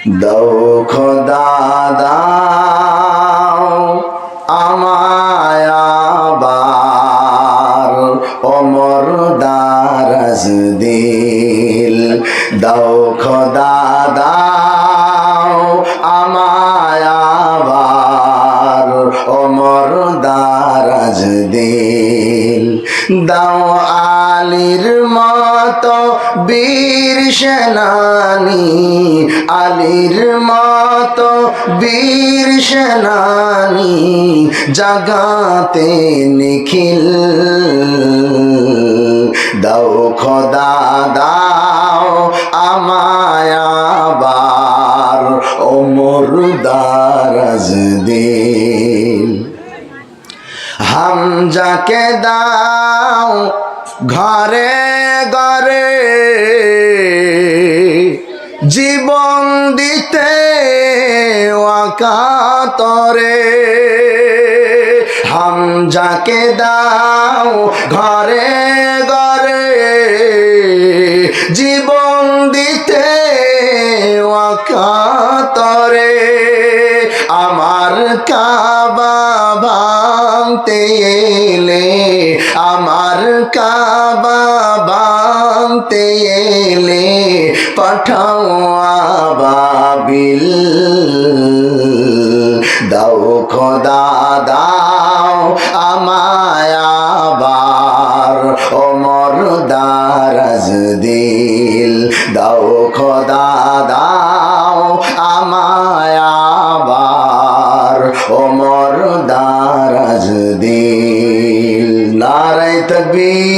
দাও খোদা দাও আমায় আবার ওমর দারাজ দিল। দাও খোদা দাও আমায় আবার ওমর দারাজ দিল। দাও আলীর মতো বীর সেনানী, আলীর মতো বীর সেনানী জাগাতে নিখিল। দাও খোদা দাও আমায় আবার ওমর দারাজ দিল। হামজাকে দাও ঘরে ঘরে জীবন দিতে ওয়াকাতরে। হামজাকে দাও ঘরে ঘরে জীবন দিতে ওয়াকাতরে। আমার কাবা ভাঙতে এলে, আমার কাবা ভাঙতে এলে পাঠাও আবাবিল। দাও খোদা দাও আমায় আবার ওমর দারাজ দিল। দাও খোদা দাও আমায় আবার ওমর দারাজ দিল। নারায়ে তাকবীর।